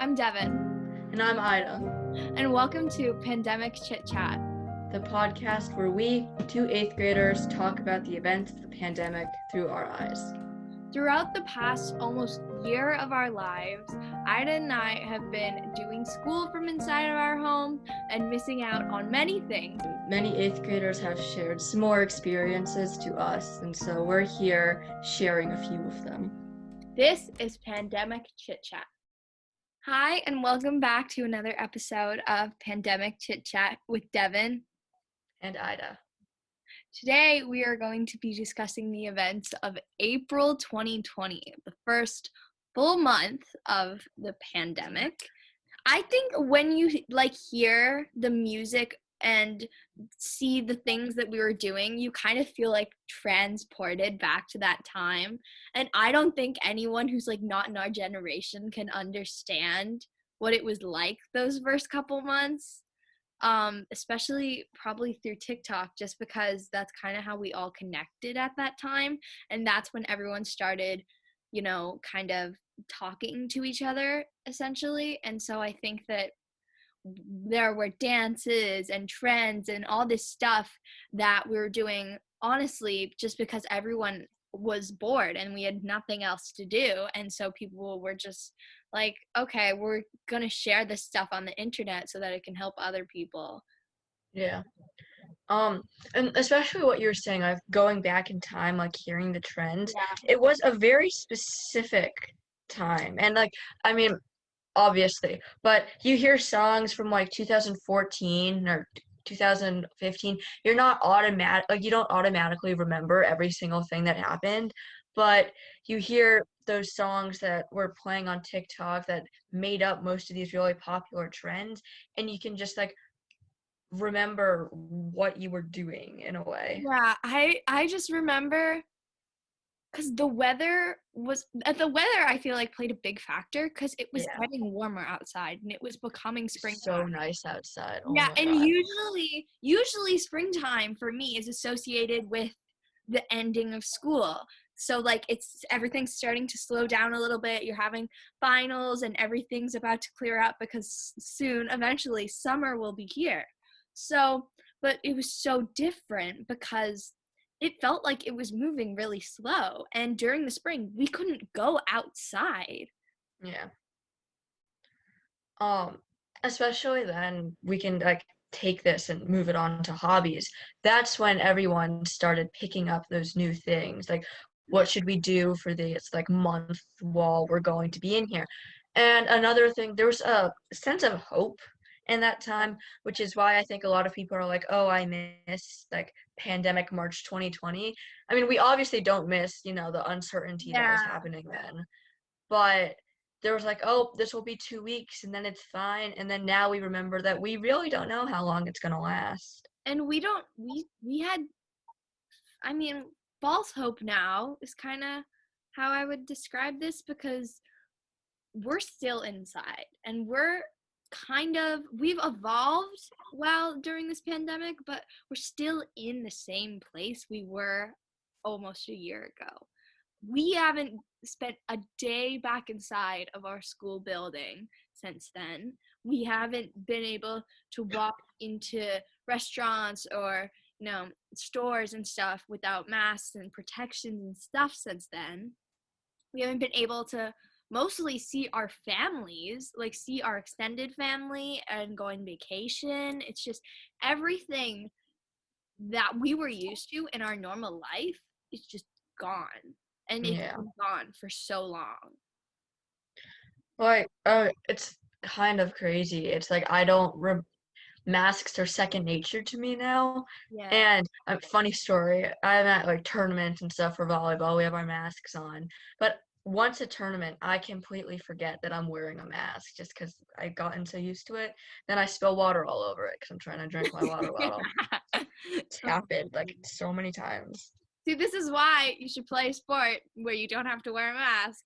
I'm Devan, And I'm Ida, and welcome to Pandemic Chit Chat. the podcast where we, two 8th graders, talk about the events of the pandemic through our eyes. Throughout the past almost year of our lives, Ida and I have been doing school from inside of our home and missing out on many things. Many 8th graders have shared similar experiences to us, and so we're here sharing a few of them. This is Pandemic Chit Chat. Hi, and welcome back to another episode of Pandemic Chit Chat with Devan. And Ida. Today, we are going to be discussing the events of April 2020, the first full month of the pandemic. I think when you hear the music and see the things that we were doing, you kind of feel like transported back to that time. And I don't think anyone who's not in our generation can understand what it was like those first couple months. Especially probably through TikTok, just because that's kind of how we all connected at that time. And that's when everyone started, kind of talking to each other, essentially. And so I think that there were dances and trends and all this stuff that we were doing, honestly, just because everyone was bored and we had nothing else to do. And so people were just like, okay, we're gonna share this stuff on the internet so that it can help other people. Yeah. And especially what you were saying, going back in time, hearing the trends, it was a very specific time. And I mean, obviously, but you hear songs from 2014 or 2015, you don't automatically remember every single thing that happened, but you hear those songs that were playing on TikTok that made up most of these really popular trends, and you can just remember what you were doing in a way. Yeah, I just remember because the weather I feel like played a big factor because it was getting warmer outside and it was becoming springtime. So nice outside. Oh Yeah, my and God. usually springtime for me is associated with the ending of school. So everything's starting to slow down a little bit. You're having finals and everything's about to clear up because soon, eventually, summer will be here. So, but it was so different because it felt like it was moving really slow. And during the spring, we couldn't go outside. Yeah. Especially then we can take this and move it on to hobbies. That's when everyone started picking up those new things. What should we do for this month while we're going to be in here? And another thing, there was a sense of hope in that time, which is why I think a lot of people are like, oh, I miss pandemic March 2020. I mean, we obviously don't miss, the uncertainty that was happening then. But there was oh, this will be 2 weeks and then it's fine. And then now we remember that we really don't know how long it's going to last. And we had, I mean, false hope now is kind of how I would describe this, because we're still inside and we've evolved during this pandemic, but we're still in the same place we were almost a year ago. We haven't spent a day back inside of our school building since then. We haven't been able to walk into restaurants or stores and stuff without masks and protections and stuff since then. We haven't been able to mostly see our families, see our extended family and go on vacation. It's just everything that we were used to in our normal life is just gone. And it's been gone for so long. It's kind of crazy. It's I don't masks are second nature to me now. Yeah. And a funny story, I'm at tournaments and stuff for volleyball. We have our masks on, but once a tournament, I completely forget that I'm wearing a mask just because I've gotten so used to it. Then I spill water all over it because I'm trying to drink my water bottle. It's happened so many times. See, this is why you should play a sport where you don't have to wear a mask,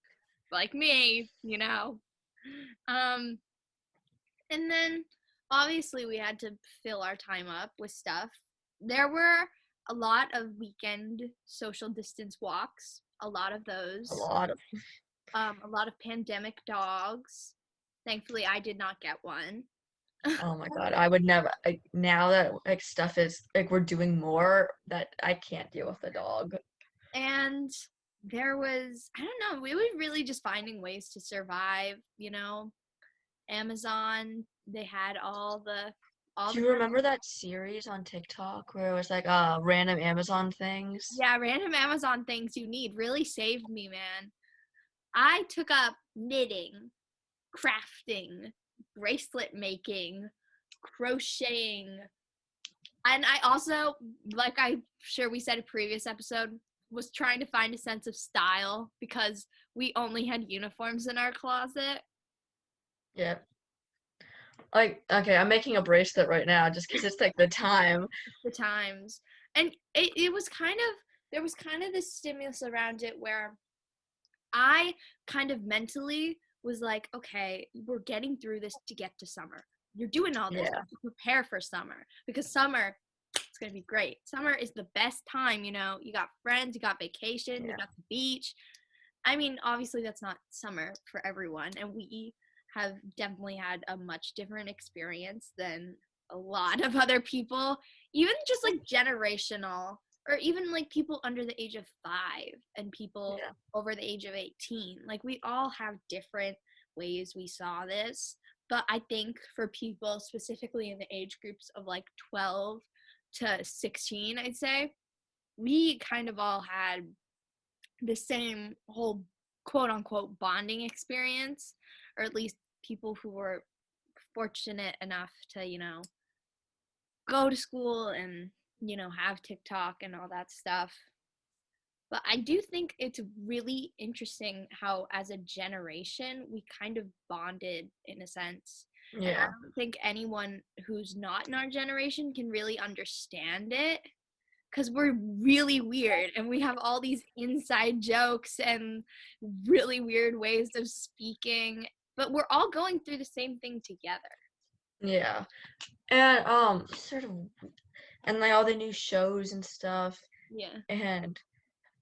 like me, And then obviously we had to fill our time up with stuff. There were a lot of weekend social distance walks, a lot of those. A lot of A lot of pandemic dogs. Thankfully, I did not get one. Oh my God, I would never. Now that like stuff is like we're doing more, that I can't deal with the dog. And there was, I don't know, we were really just finding ways to survive, you know. Amazon, they had all Do the you remember that series on TikTok where it was like random Amazon things? yeah, random Amazon things you need really saved me, man. I took up knitting, crafting, bracelet making, crocheting, and I also, like I'm sure we said a previous episode, was trying to find a sense of style because we only had uniforms in our closet. Yeah. Like, okay, I'm making a bracelet right now just because it's like the time. The times. And it was kind of, there was kind of this stimulus around it where I kind of mentally was like, okay, we're getting through this to get to summer. You're doing all this Yeah, to prepare for summer because summer, it's going to be great. Summer is the best time, you know. You got friends, you got vacation, you yeah, got the beach. I mean, obviously that's not summer for everyone, and we have definitely had a much different experience than a lot of other people, even just like generational, or even like people under the age of 5 and people yeah, over the age of 18. Like we all have different ways we saw this, but I think for people specifically in the age groups of like 12 to 16, I'd say, we kind of all had the same whole quote unquote bonding experience, or at least people who were fortunate enough to, you know, go to school and, you know, have TikTok and all that stuff. But I do think it's really interesting how, as a generation, we kind of bonded in a sense. And I yeah, don't think anyone who's not in our generation can really understand it because we're really weird and we have all these inside jokes and really weird ways of speaking, but we're all going through the same thing together. yeah. And sort of, and like all the new shows and stuff, Yeah. and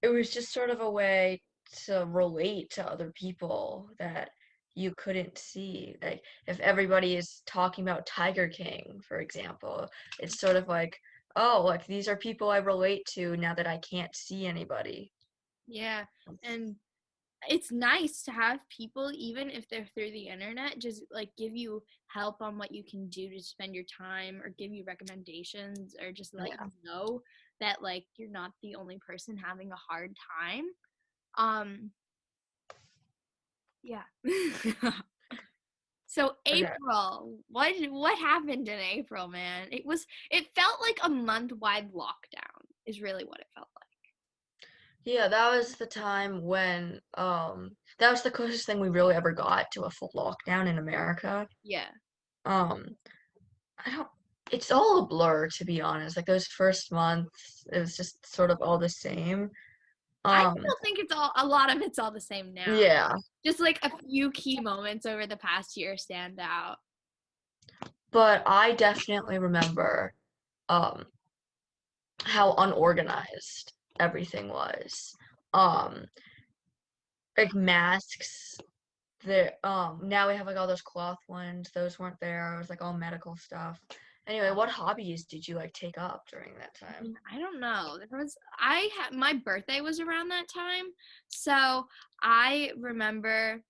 it was just sort of a way to relate to other people that you couldn't see. Like if everybody is talking about Tiger King, for example, it's sort of like, oh, like these are people I relate to now that I can't see anybody. Yeah. And it's nice to have people, even if they're through the internet, just like give you help on what you can do to spend your time or give you recommendations or just let Yeah, you know that like you're not the only person having a hard time. Um yeah. So okay. April, what happened in April, man? It felt like a month-wide lockdown is really what it felt like. Yeah, that was the time when that was the closest thing we really ever got to a full lockdown in America. Yeah. Um I don't it's all a blur to be honest. Like those first months, it was just sort of all the same. I Um still think it's all a lot of it's all the same now. yeah, Just like a few key moments over the past year stand out. but I definitely remember um how unorganized everything was. Um like masks, there now we have like all those cloth ones, those weren't there. It was like all medical stuff. Anyway, what hobbies did you like take up during that time? I don't know. There was I had my birthday was around that time. So I remember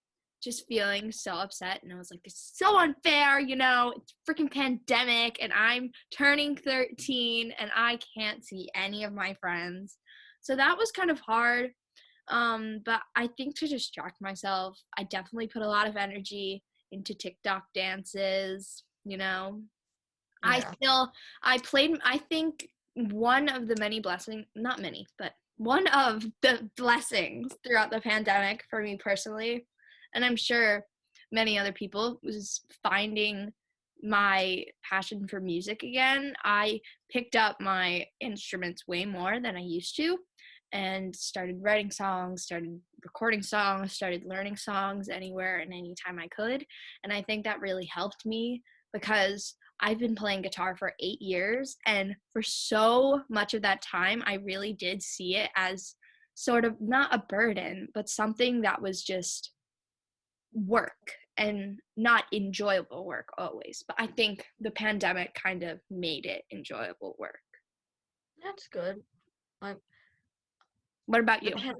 just feeling so upset and I was like, this is so unfair, you know, it's freaking pandemic and I'm turning 13 and I can't see any of my friends. So that was kind of hard. But I think to distract myself, I definitely put a lot of energy into TikTok dances, you know, I Yeah. still I played I think one of the many blessings, not many, but one of the blessings throughout the pandemic for me personally, and I'm sure many other people, was finding my passion for music again. I picked up my instruments way more than I used to and started writing songs, started recording songs, started learning songs anywhere and anytime I could. And I think that really helped me because I've been playing guitar for 8 years, and for so much of that time, I really did see it as sort of not a burden, but something that was just work. and not enjoyable work always. But I think the pandemic kind of made it enjoyable work. That's good. Like What about the you? pan-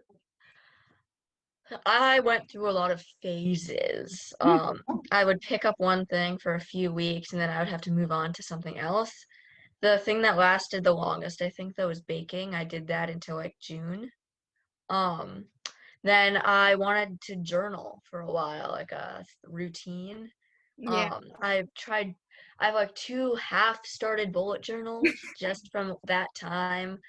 I went through a lot of phases. I would pick up one thing for a few weeks and then I would have to move on to something else. The thing that lasted the longest, I think, though, was baking. I did that until like June. Um, then I wanted to journal for a while, like a routine. Yeah. I have like two half-started bullet journals just from that time.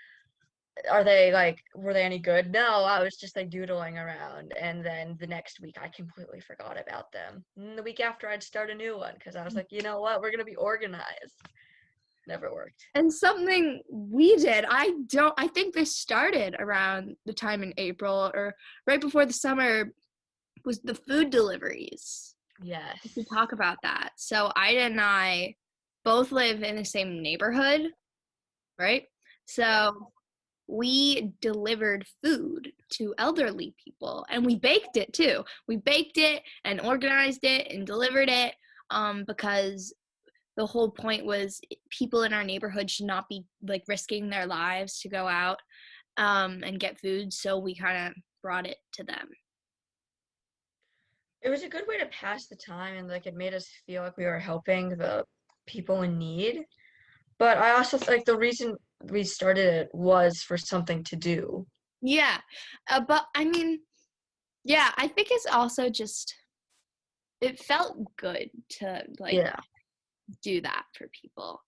Were they any good? No, I was just like doodling around. And then the next week I completely forgot about them. And the week after I'd start a new one because I was like, you know what? We're gonna be organized. Never worked. And something we did, I think this started around the time in April or right before the summer, was the food deliveries. We Yes. should talk about that. So Ida and I both live in the same neighborhood, right? Yeah. So we delivered food to elderly people and we baked it too. We baked it and organized it and delivered it because the whole point was people in our neighborhood should not be like risking their lives to go out and get food. So we kind of brought it to them. It was a good way to pass the time and like it made us feel like we were helping the people in need. But I also like the reason we started it was for something to do. Yeah. But I mean, yeah, I think it's also just, it felt good to like Yeah, do that for people.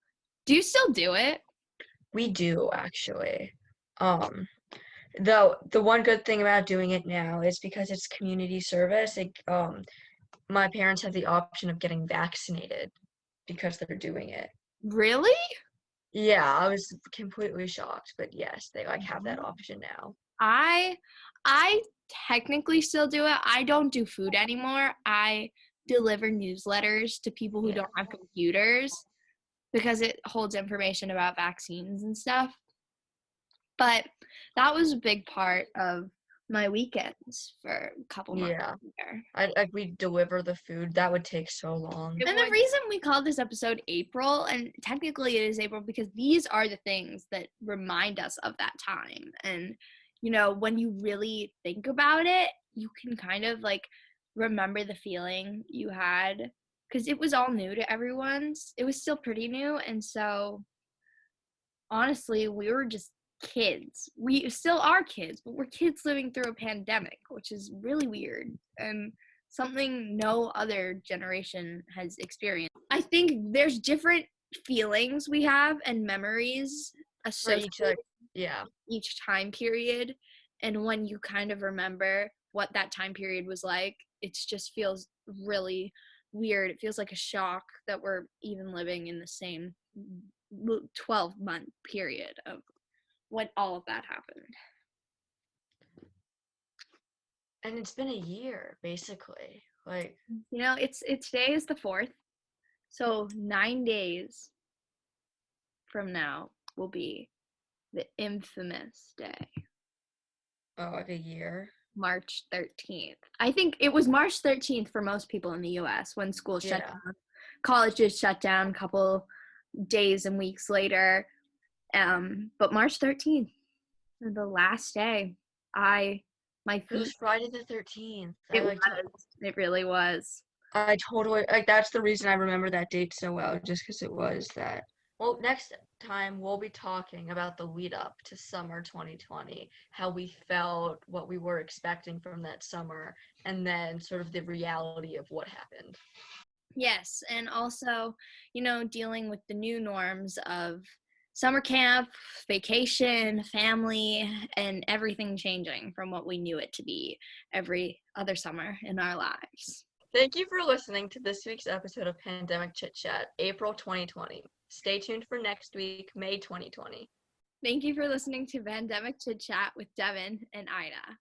Do you still do it? we do actually. Um, though the one good thing about doing it now is because it's community service, my parents have the option of getting vaccinated because they're doing it. Really? Yeah, I was completely shocked, but yes, they like have that option now. I I technically still do it. I don't do food anymore. I deliver newsletters to people who Yeah. don't have computers because it holds information about vaccines and stuff. But that was a big part of my weekends for a couple months Yeah. there. I like we deliver the food. That would take so long. And the reason we called this episode April, and technically it is April because these are the things that remind us of that time. And, you know, when you really think about it, you can kind of like remember the feeling you had because it was all new to everyone's. It was still pretty new. And so honestly, we were just kids. We still are kids, but we're kids living through a pandemic, which is really weird and something no other generation has experienced. I think there's different feelings we have and memories For associated each like yeah. with each time period. And when you kind of remember what that time period was like, it just feels really weird. It feels like a shock that we're even living in the same 12-month period of when all of that happened. And it's been a year, basically. Like, You know, it's today is the 4th, so 9 days from now will be the infamous day, oh, like a year. March 13th. I think it was March 13th for most people in the US when schools shut Yeah. down. Colleges shut down a couple days and weeks later. But March 13th, the last day, my It was feet, Friday the 13th. it was, it really was. I totally like that's the reason I remember that date so well, just because it was that. Well, next time we'll be talking about the lead up to summer 2020, how we felt, what we were expecting from that summer, and then sort of the reality of what happened. Yes, and also, you know, dealing with the new norms of summer camp, vacation, family, and everything changing from what we knew it to be every other summer in our lives. Thank you for listening to this week's episode of Pandemic Chit Chat, April 2020. Stay tuned for next week, May 2020. Thank you for listening to Pandemic Chit Chat with Devan and Ida.